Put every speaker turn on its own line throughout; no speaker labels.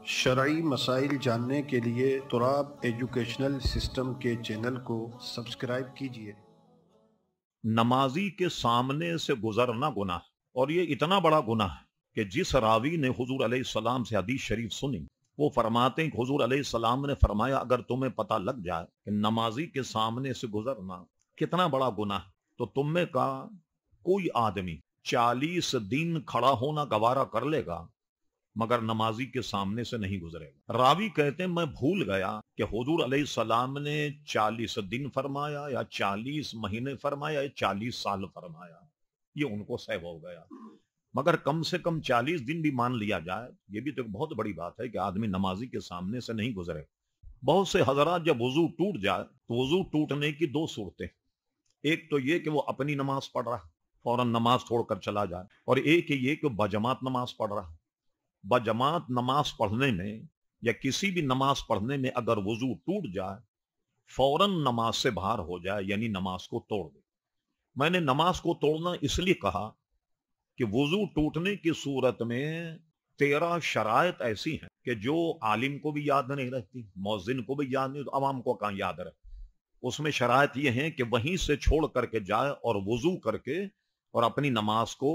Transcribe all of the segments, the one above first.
شرعی مسائل جاننے کے لیے تراب ایجوکیشنل سسٹم کے چینل کو سبسکرائب کیجیے۔
نمازی کے سامنے سے گزرنا گناہ، اور یہ اتنا بڑا گناہ ہے کہ جس راوی نے حضور علیہ السلام سے حدیث شریف سنی وہ فرماتے ہیں کہ حضور علیہ السلام نے فرمایا اگر تمہیں پتہ لگ جائے کہ نمازی کے سامنے سے گزرنا کتنا بڑا گناہ تو تم میں کا کوئی آدمی 40 دن کھڑا ہونا گوارا کر لے گا مگر نمازی کے سامنے سے نہیں گزرے گا۔ راوی کہتے ہیں میں بھول گیا کہ حضور علیہ السلام نے 40 دن فرمایا یا 40 مہینے فرمایا یا 40 سال فرمایا، یہ ان کو سہو ہو گیا، مگر کم سے کم 40 دن بھی مان لیا جائے، یہ بھی تو ایک بہت بڑی بات ہے کہ آدمی نمازی کے سامنے سے نہیں گزرے۔ بہت سے حضرات جب وضو ٹوٹ جائے تو وضو ٹوٹنے کی دو صورتیں، ایک تو یہ کہ وہ اپنی نماز پڑھ رہا فوراً نماز چھوڑ کر چلا جائے، اور ایک یہ کہ بجماعت نماز پڑھ رہا۔ بجماعت نماز پڑھنے میں یا کسی بھی نماز پڑھنے میں اگر وضو ٹوٹ جائے فوراً نماز سے باہر ہو جائے، یعنی نماز کو توڑ دے۔ میں نے نماز کو توڑنا اس لیے کہا کہ وضو ٹوٹنے کی صورت میں 13 شرائط ایسی ہیں کہ جو عالم کو بھی یاد نہیں رہتی، مؤذن کو بھی یاد نہیں، تو عوام کو کہاں یاد رہے۔ اس میں شرائط یہ ہیں کہ وہیں سے چھوڑ کر کے جائے اور وضو کر کے اور اپنی نماز کو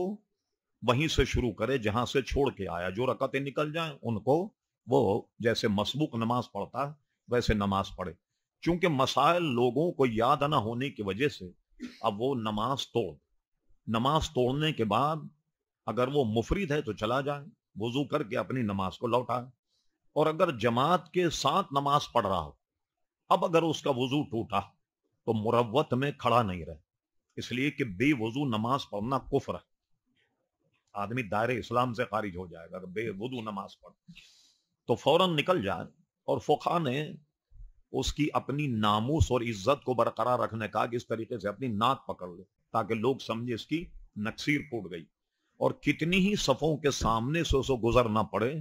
وہیں سے شروع کرے جہاں سے چھوڑ کے آیا، جو رکعتیں نکل جائیں ان کو وہ جیسے مسبوق نماز پڑھتا ہے ویسے نماز پڑھے۔ چونکہ مسائل لوگوں کو یاد نہ ہونے کی وجہ سے اب وہ نماز توڑنے کے بعد اگر وہ مفرد ہے تو چلا جائے، وضو کر کے اپنی نماز کو لوٹائے، اور اگر جماعت کے ساتھ نماز پڑھ رہا ہو اب اگر اس کا وضو ٹوٹا تو مروت میں کھڑا نہیں رہے، اس لیے کہ بے وضو نماز پڑھنا کفر ہے، آدمی دائرے اسلام سے خارج ہو جائے گا اگر بے وضو نماز پڑھ تو فوراً نکل جائے۔ اور فقہا نے اس کی اپنی ناموس اور عزت کو برقرار رکھنے کا کہ اس طریقے سے اپنی ناک پکڑ لے تاکہ لوگ سمجھے اس کی نکسیر ٹوٹ گئی، اور کتنی ہی صفوں کے سامنے سے اسے گزرنا پڑے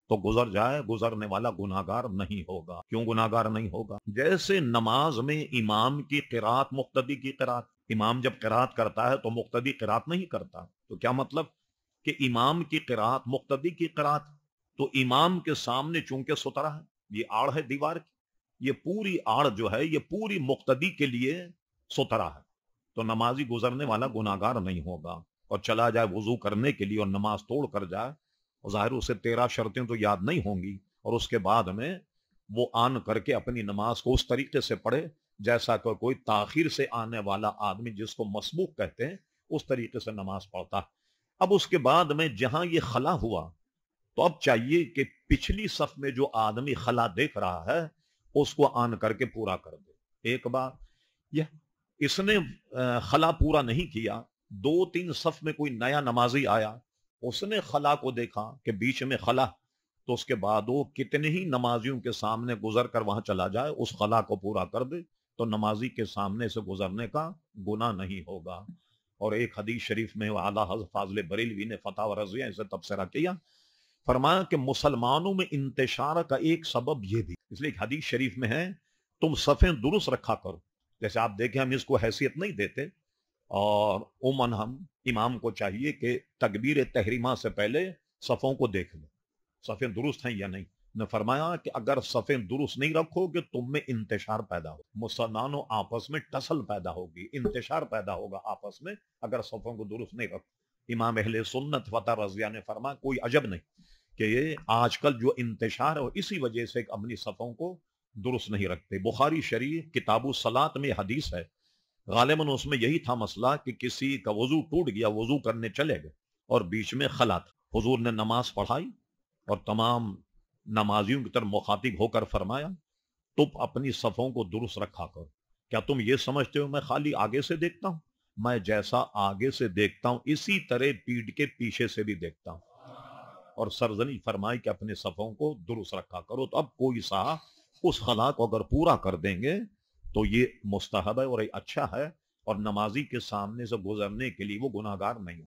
تو گزر جائے، گزرنے والا گناہگار نہیں ہوگا۔ کیوں گناہگار نہیں ہوگا؟ جیسے نماز میں امام کی قرات مقتدی کی قرات، امام جب قرات کرتا ہے تو مقتدی قرات نہیں کرتا، تو کیا مطلب کہ امام کی قرات مقتدی کی قرات، تو امام کے سامنے چونکہ سترا ہے، یہ آڑ ہے دیوار کی، یہ پوری آڑ جو ہے یہ پوری مقتدی کے لیے سترا ہے، تو نمازی گزرنے والا گناہگار نہیں ہوگا، اور چلا جائے وضو کرنے کے لیے اور نماز توڑ کر جائے، ظاہر اسے 13 شرطیں تو یاد نہیں ہوں گی، اور اس کے بعد میں وہ آن کر کے اپنی نماز کو اس طریقے سے پڑھے جیسا کہ کوئی تاخیر سے آنے والا آدمی جس کو مسبوق کہتے ہیں اس طریقے سے نماز پڑھتا۔ اب اس کے بعد میں جہاں یہ خلا ہوا تو اب چاہیے کہ پچھلی صف میں جو آدمی خلا دیکھ رہا ہے اس کو آن کر کے پورا کر دے۔ ایک بار یہ اس نے خلا پورا نہیں کیا، 2-3 صف میں کوئی نیا نمازی آیا، اس نے خلا کو دیکھا کہ بیچ میں خلا، تو اس کے بعد وہ کتنے ہی نمازیوں کے سامنے گزر کر وہاں چلا جائے، اس خلا کو پورا کر دے تو نمازی کے سامنے سے گزرنے کا گناہ نہیں ہوگا۔ اور ایک حدیث شریف میں اعلیٰ حضرت فاضل بریلوی نے فتح و رضیہ اسے تبصرہ کیا، فرمایا کہ مسلمانوں میں انتشار کا ایک سبب یہ بھی، اس لیے ایک حدیث شریف میں ہے تم صفیں درست رکھا کرو، جیسے آپ دیکھیں ہم اس کو حیثیت نہیں دیتے، اور عموماً ہم امام کو چاہیے کہ تکبیر تحریمہ سے پہلے صفوں کو دیکھ لیں صفیں درست ہیں یا نہیں، نے فرمایا کہ اگر صفیں درست نہیں رکھو گے تم میں انتشار پیدا ہو، مسلمانوں آپس میں ٹسل پیدا ہوگی، انتشار پیدا ہوگا آپس میں اگر صفوں کو درست نہیں رکھو۔ امام اہل سنت فتح رضیہ نے فرمایا کوئی عجب نہیں کہ یہ آج کل جو انتشار ہے اسی وجہ سے اپنی صفوں کو درست نہیں رکھتے۔ بخاری شریف کتاب الصلاۃ میں حدیث ہے، غالباً اس میں یہی تھا مسئلہ کہ کسی کا وضو ٹوٹ گیا، وضو کرنے چلے گئے اور بیچ میں خلا تھا، حضور نے نماز پڑھائی اور تمام نمازیوں کی طرف مخاطب ہو کر فرمایا تم اپنی صفوں کو درست رکھا کرو، کیا تم یہ سمجھتے ہو میں خالی آگے سے دیکھتا ہوں؟ میں جیسا آگے سے دیکھتا ہوں اسی طرح پیٹھ کے پیچھے سے بھی دیکھتا ہوں، اور سرزنی فرمائی کہ اپنے صفوں کو درست رکھا کرو۔ تو اب کوئی صاحب اس خلا کو اگر پورا کر دیں گے تو یہ مستحب ہے اور یہ اچھا ہے، اور نمازی کے سامنے سے گزرنے کے لیے وہ گناہگار نہیں۔